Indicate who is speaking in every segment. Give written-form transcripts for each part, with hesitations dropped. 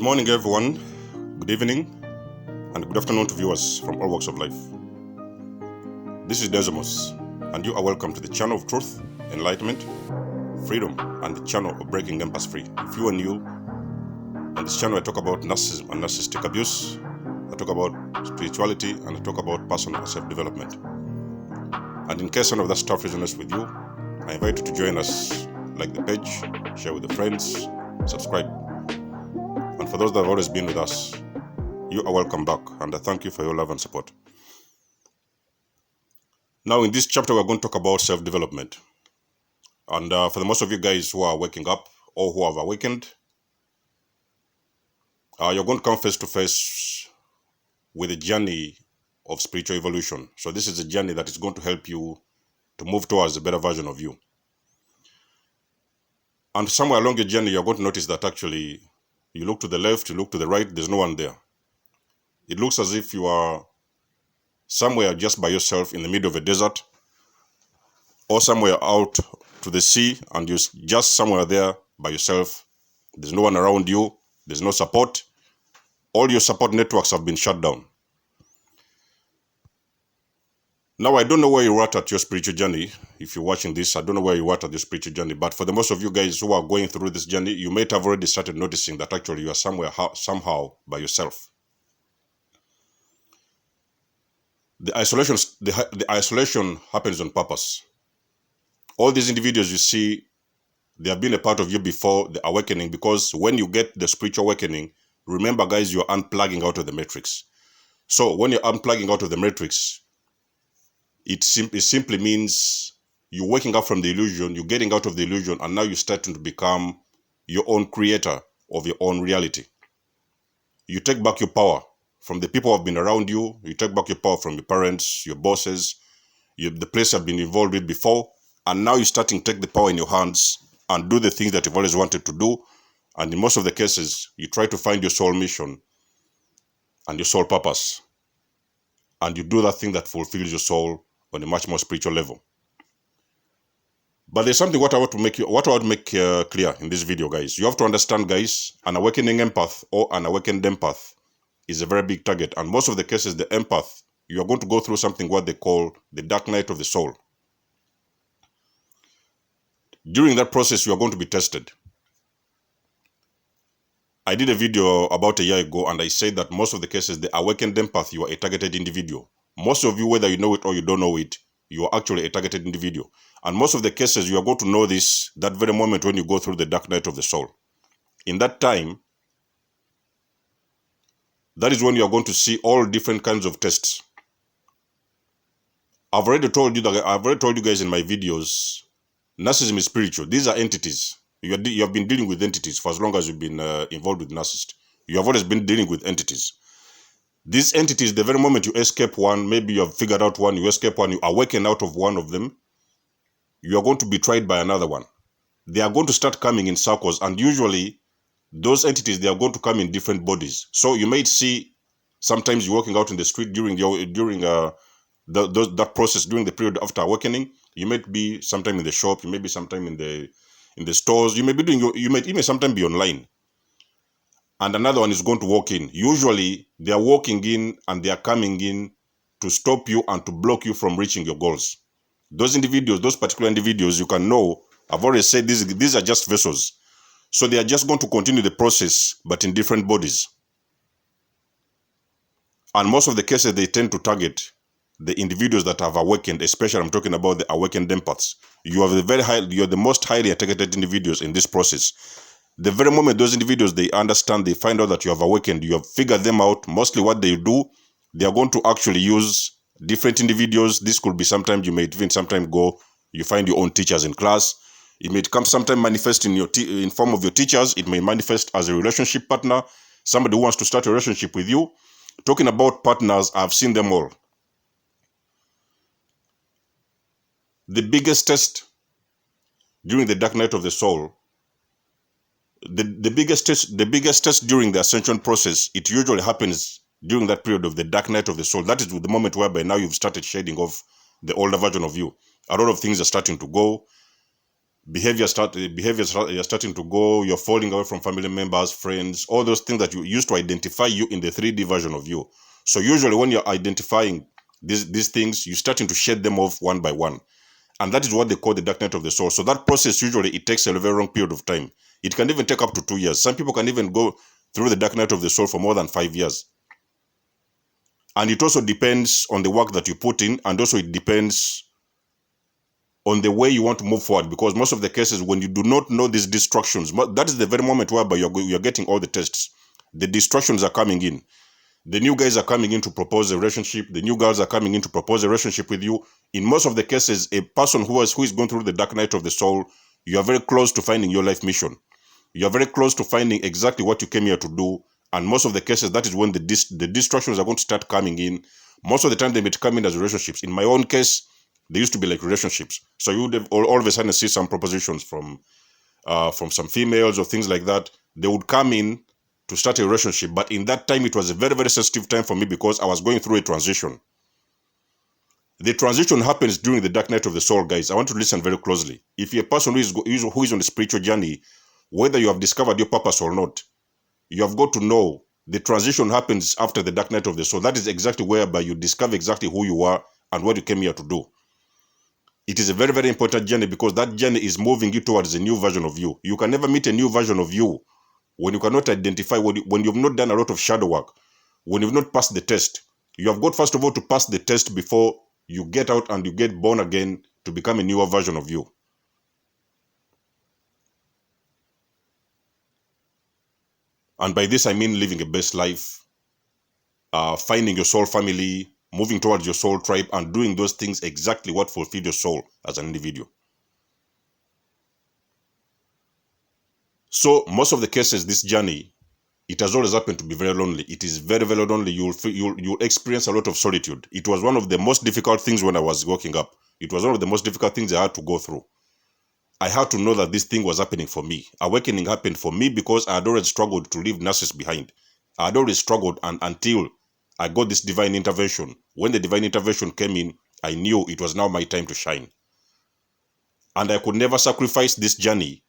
Speaker 1: Good morning, everyone. Good evening, and good afternoon to viewers from all walks of life. This is Decimus, and you are welcome to the channel of truth, enlightenment, freedom, and the channel of breaking empaths free. If you are new, on this channel I talk about narcissism and narcissistic abuse, I talk about spirituality, and I talk about personal self-development. And in case none of that stuff resonates with you, I invite you to join us, like the page, share with your friends, subscribe. And for those that have always been with us, you are welcome back, and I thank you for your love and support. Now, in this chapter, we're going to talk about self-development. And for the most of you guys who are waking up or who have awakened, you're going to come face to face with a journey of spiritual evolution. So this is a journey that is going to help you to move towards a better version of you. And somewhere along your journey, you're going to notice that actually you look to the left, you look to the right, there's no one there. It looks as if you are somewhere just by yourself in the middle of a desert, or somewhere out to the sea and you're just somewhere there by yourself. There's no one around you, there's no support. All your support networks have been shut down. Now, I don't know where you're at your spiritual journey. If you're watching this, I don't know where you're at your spiritual journey. But for the most of you guys who are going through this journey, you might have already started noticing that actually you are somehow by yourself. The isolation happens on purpose. All these individuals you see, they have been a part of you before the awakening, because when you get the spiritual awakening, remember guys, you're unplugging out of the matrix. So when you're unplugging out of the matrix, it simply means you're waking up from the illusion, you're getting out of the illusion, and now you're starting to become your own creator of your own reality. You take back your power from the people who have been around you, you take back your power from your parents, your bosses, the place you've been involved with before, and now you're starting to take the power in your hands and do the things that you've always wanted to do. And in most of the cases, you try to find your soul mission and your soul purpose. And you do that thing that fulfills your soul on a much more spiritual level. But there's something what I want to make clear in this video, guys. You have to understand, guys, an awakening empath or an awakened empath is a very big target. And most of the cases, the empath, you are going to go through something what they call the dark night of the soul. During that process, you are going to be tested. I did a video about a year ago, and I said that most of the cases, the awakened empath, you are a targeted individual. Most of you, whether you know it or you don't know it, you are actually a targeted individual. And most of the cases, you are going to know this that very moment when you go through the dark night of the soul. In that time, that is when you are going to see all different kinds of tests. I've already told you guys in my videos, narcissism is spiritual. These are entities. You have been dealing with entities for as long as you've been involved with narcissists. You have always been dealing with entities. These entities, the very moment you escape one, maybe you have figured out one, you escape one, you awaken out of one of them, you are going to be tried by another one. They are going to start coming in circles, and usually those entities, they are going to come in different bodies. So you might see sometimes you're walking out in the street during that process, during the period after awakening. You might be sometime in the shop, you may be sometime in the stores, you may even sometime be online. And another one is going to walk in. Usually they are walking in and they are coming in to stop you and to block you from reaching your goals. Those individuals, those particular individuals, you can know, I've already said these are just vessels. So they are just going to continue the process, but in different bodies. And most of the cases, they tend to target the individuals that have awakened, especially I'm talking about the awakened empaths. You're the most highly targeted individuals in this process. The very moment those individuals, they understand, they find out that you have awakened, you have figured them out, mostly what they do, they are going to actually use different individuals. This could be sometimes you may even sometimes go, you find your own teachers in class. It may come sometimes manifest in form of your teachers. It may manifest as a relationship partner, somebody who wants to start a relationship with you. Talking about partners, I've seen them all. The biggest test during the dark night of the soul, the biggest test during the ascension process, it usually happens during that period of the dark night of the soul. That is the moment whereby now you've started shading off the older version of you. A lot of things are starting to go. you're starting to go, you're falling away from family members, friends, all those things that you used to identify you in the 3D version of you. So usually when you're identifying these things, you're starting to shed them off one by one. And that is what they call the dark night of the soul. So that process, usually it takes a very long period of time. It can even take up to 2 years. Some people can even go through the dark night of the soul for more than 5 years. And it also depends on the work that you put in, and also it depends on the way you want to move forward, because most of the cases when you do not know these distractions, that is the very moment whereby you're getting all the tests. The distractions are coming in. The new guys are coming in to propose a relationship. The new girls are coming in to propose a relationship with you. In most of the cases, a person who is going through the dark night of the soul, you are very close to finding your life mission. You are very close to finding exactly what you came here to do. And most of the cases, that is when the distractions are going to start coming in. Most of the time, they may come in as relationships. In my own case, they used to be like relationships. So you would all of a sudden see some propositions from some females or things like that. They would come in to start a relationship. But in that time, it was a very, very sensitive time for me because I was going through a transition. The transition happens during the dark night of the soul, guys. I want to listen very closely. If you're a person who is on a spiritual journey, whether you have discovered your purpose or not, you have got to know the transition happens after the dark night of the soul. That is exactly whereby you discover exactly who you are and what you came here to do. It is a very, very important journey because that journey is moving you towards a new version of you. You can never meet a new version of you when you cannot identify, when you've not done a lot of shadow work, when you've not passed the test. You have got, first of all, to pass the test before you get out and you get born again to become a newer version of you. And by this, I mean living a best life, finding your soul family, moving towards your soul tribe, and doing those things exactly what fulfill your soul as an individual. So most of the cases, this journey, it has always happened to be very lonely. It is very, very lonely. You'll experience a lot of solitude. It was one of the most difficult things when I was waking up. It was one of the most difficult things I had to go through. I had to know that this thing was happening for me. Awakening happened for me because I had already struggled to leave narcissists behind. I had already struggled, and until I got this divine intervention. When the divine intervention came in, I knew it was now my time to shine. And I could never sacrifice this journey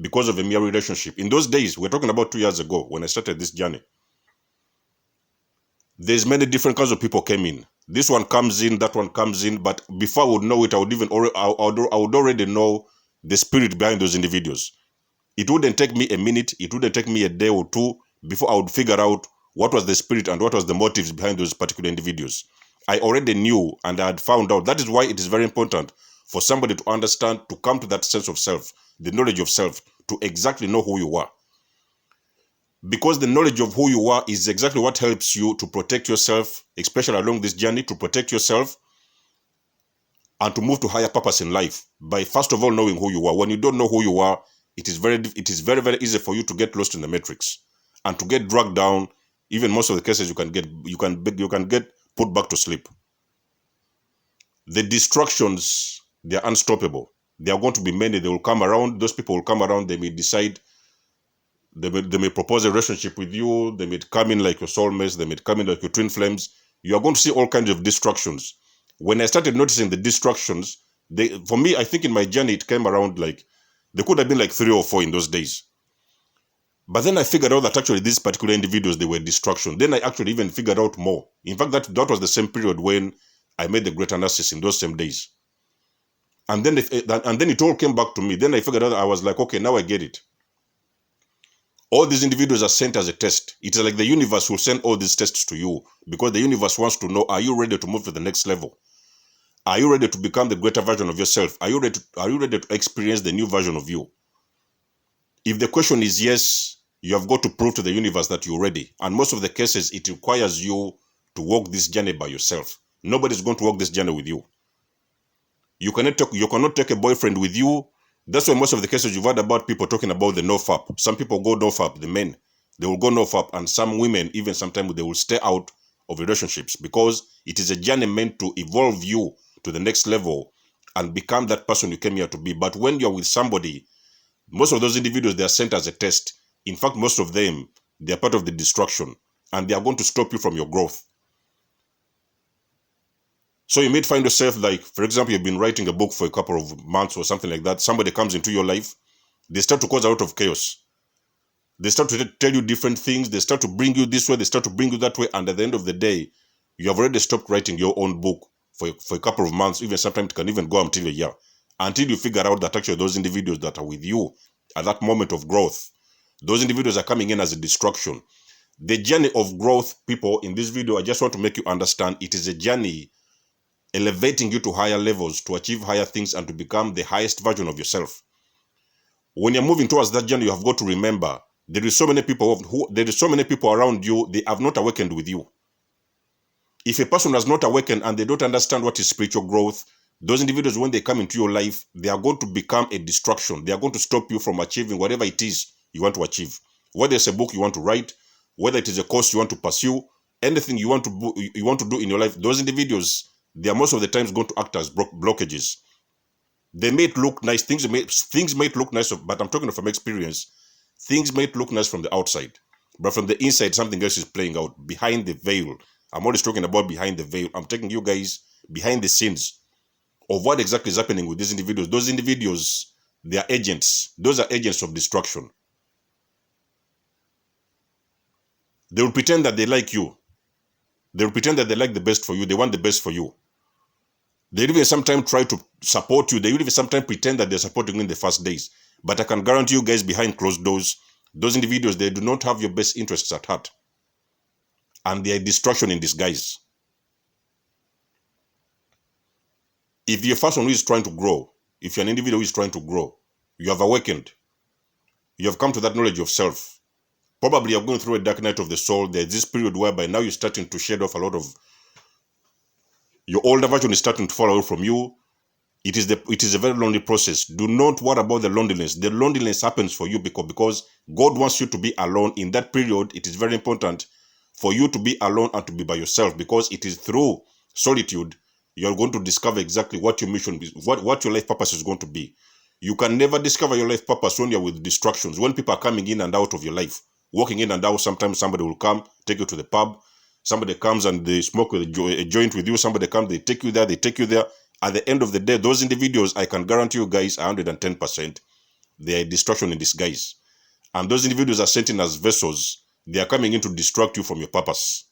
Speaker 1: because of a mere relationship. In those days, we're talking about 2 years ago when I started this journey. There's many different kinds of people came in. This one comes in, that one comes in, but before I would know it, I would already know the spirit behind those individuals. It wouldn't take me a minute, it wouldn't take me a day or two before I would figure out what was the spirit and what was the motives behind those particular individuals. I already knew and I had found out. That is why it is very important for somebody to understand, to come to that sense of self, the knowledge of self, to exactly know who you are. Because the knowledge of who you are is exactly what helps you to protect yourself, especially along this journey, to protect yourself and to move to higher purpose in life by first of all knowing who you are. When you don't know who you are, it is very, very easy for you to get lost in the matrix and to get dragged down. Even most of the cases you can get put back to sleep. The distractions, they are unstoppable. There are going to be many. They will come around. Those people will come around. They may decide. They may propose a relationship with you. They may come in like your soulmates. They may come in like your twin flames. You are going to see all kinds of distractions. When I started noticing the distractions, for me, I think in my journey, it came around like, there could have been like 3 or 4 in those days. But then I figured out that actually these particular individuals, they were distractions. Then I actually even figured out more. In fact, that was the same period when I made the greater narcissist in those same days. And then it all came back to me. Then I figured out, I was like, okay, now I get it. All these individuals are sent as a test. It's like the universe will send all these tests to you because the universe wants to know, are you ready to move to the next level? Are you ready to become the greater version of yourself? Are you ready to experience the new version of you? If the question is yes, you have got to prove to the universe that you're ready. And most of the cases, it requires you to walk this journey by yourself. Nobody's going to walk this journey with you. You cannot take a boyfriend with you. That's why most of the cases you've heard about people talking about the no-fap. Some people go no-fap, the men. They will go no-fap, and some women, even sometimes they will stay out of relationships because it is a journey meant to evolve you to the next level and become that person you came here to be. But when you're with somebody, most of those individuals, they are sent as a test. In fact, most of them, they are part of the destruction, and they are going to stop you from your growth. So you may find yourself like, for example, you've been writing a book for a couple of months or something like that. Somebody comes into your life. They start to cause a lot of chaos. They start to tell you different things. They start to bring you this way. They start to bring you that way. And at the end of the day, you have already stopped writing your own book for a couple of months. Even sometimes it can even go until a year. Until you figure out that actually those individuals that are with you at that moment of growth, those individuals are coming in as a distraction. The journey of growth, people, in this video, I just want to make you understand it is a journey elevating you to higher levels, to achieve higher things and to become the highest version of yourself. When you're moving towards that journey, you have got to remember there is so many people around you, they have not awakened with you. If a person has not awakened and they don't understand what is spiritual growth, those individuals, when they come into your life, they are going to become a distraction. They are going to stop you from achieving whatever it is you want to achieve. Whether it's a book you want to write, whether it is a course you want to pursue, anything you want to do in your life, those individuals, they are most of the times going to act as blockages. They may look nice, things might look nice, but I'm talking from experience. Things might look nice from the outside, but from the inside, something else is playing out behind the veil. I'm always talking about behind the veil. I'm taking you guys behind the scenes of what exactly is happening with these individuals. Those individuals, they are agents. Those are agents of destruction. They will pretend that they like you. They will pretend that they like the best for you. They want the best for you. They even sometimes try to support you. They even sometimes pretend that they're supporting you in the first days. But I can guarantee you guys behind closed doors, those individuals, they do not have your best interests at heart. And they are destruction in disguise. If you're a person who is trying to grow, if you're an individual who is trying to grow, you have awakened. You have come to that knowledge of self. Probably you're going through a dark night of the soul. There's this period whereby now you're starting to shed off a lot of your older version is starting to fall away from you. It is a very lonely process. Do not worry about the loneliness. The loneliness happens for you because God wants you to be alone. In that period, it is very important for you to be alone and to be by yourself, because it is through solitude you're going to discover exactly what your mission is, what your life purpose is going to be. You can never discover your life purpose when you're with distractions, when people are coming in and out of your life, walking in and out. Sometimes somebody will come, take you to the pub. Somebody comes and they smoke a joint with you. Somebody comes, they take you there, they take you there. At the end of the day, those individuals, I can guarantee you guys 110%, they are a distraction in disguise. And those individuals are sent in as vessels. They are coming in to distract you from your purpose.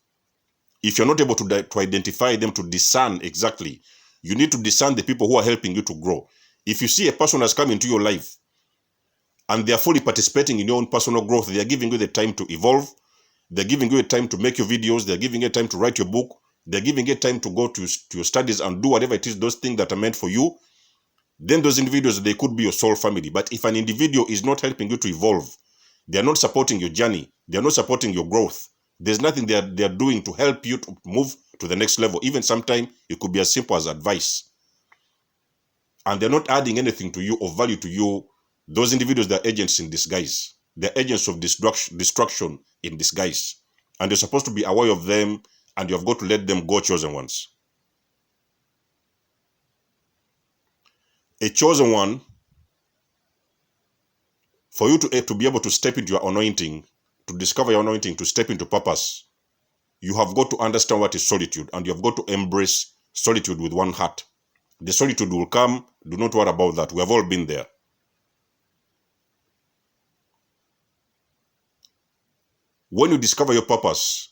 Speaker 1: If you're not able to identify them, to discern exactly, you need to discern the people who are helping you to grow. If you see a person has come into your life and they are fully participating in your own personal growth, they are giving you the time to evolve, they're giving you a time to make your videos, they're giving you a time to write your book, they're giving you time to go to your studies and do whatever it is, those things that are meant for you, then those individuals, they could be your soul family. But if an individual is not helping you to evolve, they are not supporting your journey, they are not supporting your growth, there's nothing they are doing to help you to move to the next level. Even sometimes it could be as simple as advice. And they're not adding anything to you or value to you. Those individuals, they're agents in disguise. They're agents of destruction in disguise. And you're supposed to be aware of them, and you have got to let them go, chosen ones. A chosen one, for you to be able to step into your anointing, to discover your anointing, to step into purpose, you have got to understand what is solitude, and you have got to embrace solitude with one heart. The solitude will come. Do not worry about that. We have all been there. When you discover your purpose,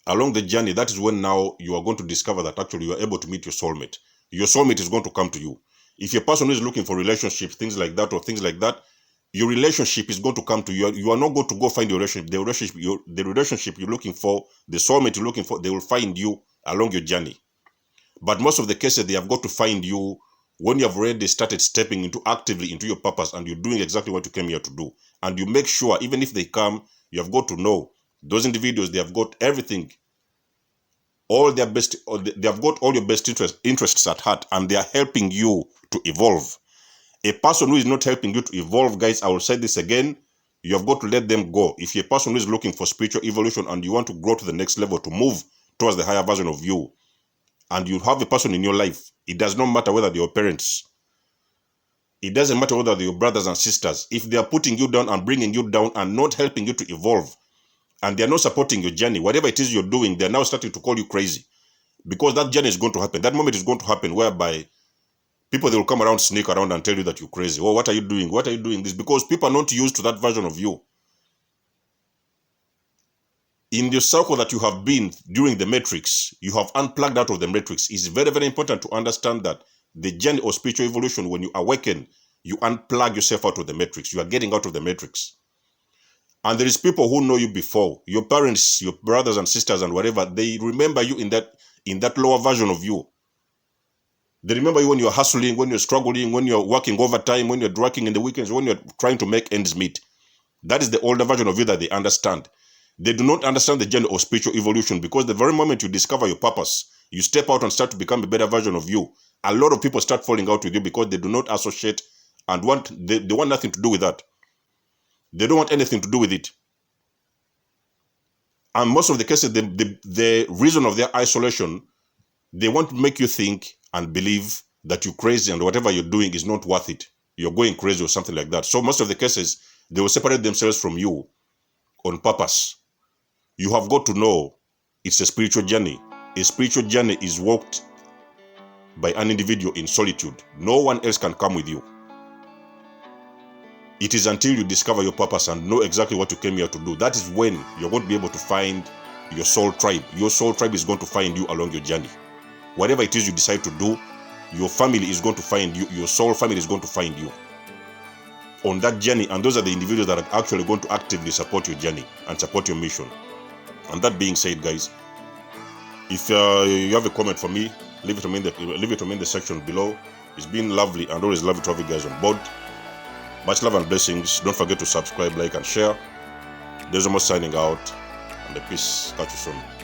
Speaker 1: along the journey, that is when now you are going to discover that actually you are able to meet your soulmate. Your soulmate is going to come to you. If you're a person who is looking for relationships, things like that, your relationship is going to come to you. You are not going to go find your relationship. The relationship you're looking for, the soulmate you're looking for, they will find you along your journey. But most of the cases, they have got to find you when you have already started stepping actively into your purpose, and you're doing exactly what you came here to do. And you make sure, even if they come, you have got to know those individuals, they have got everything, all their best, they have got all your best interests at heart, and they are helping you to evolve. A person who is not helping you to evolve, guys, I will say this again, you have got to let them go. If you're a person who is looking for spiritual evolution and you want to grow to the next level, to move towards the higher version of you, and you have a person in your life, it does not matter whether they're your parents. It doesn't matter whether they're your brothers and sisters. If they are putting you down and bringing you down and not helping you to evolve, and they're not supporting your journey, whatever it is you're doing, they're now starting to call you crazy. Because that journey is going to happen. That moment is going to happen whereby people, they will come around, sneak around and tell you that you're crazy. Oh, what are you doing? What are you doing this? Because people are not used to that version of you. In the circle that you have been during the matrix, you have unplugged out of the matrix. It's very, very important to understand that the journey of spiritual evolution, when you awaken, you unplug yourself out of the matrix. You are getting out of the matrix. And there is people who know you before. Your parents, your brothers and sisters and whatever, they remember you in that lower version of you. They remember you when you're hustling, when you're struggling, when you're working overtime, when you're working in the weekends, when you're trying to make ends meet. That is the older version of you that they understand. They do not understand the journey of spiritual evolution, because the very moment you discover your purpose, you step out and start to become a better version of you. A lot of people start falling out with you because they do not associate and they want nothing to do with that. They don't want anything to do with it. And most of the cases, the reason of their isolation, they want to make you think and believe that you're crazy and whatever you're doing is not worth it. You're going crazy or something like that. So most of the cases, they will separate themselves from you on purpose. You have got to know it's a spiritual journey. A spiritual journey is walked by an individual in solitude. No one else can come with you. It is until you discover your purpose and know exactly what you came here to do. That is when you're going to be able to find your soul tribe. Your soul tribe is going to find you along your journey. Whatever it is you decide to do, your family is going to find you. Your soul family is going to find you on that journey. And those are the individuals that are actually going to actively support your journey and support your mission. And that being said, guys, if you have a comment for me, leave it to me in the section below. It's been lovely and always lovely to have you guys on board. Much love and blessings. Don't forget to subscribe, like, and share. There's almost signing out, and peace. Catch you soon.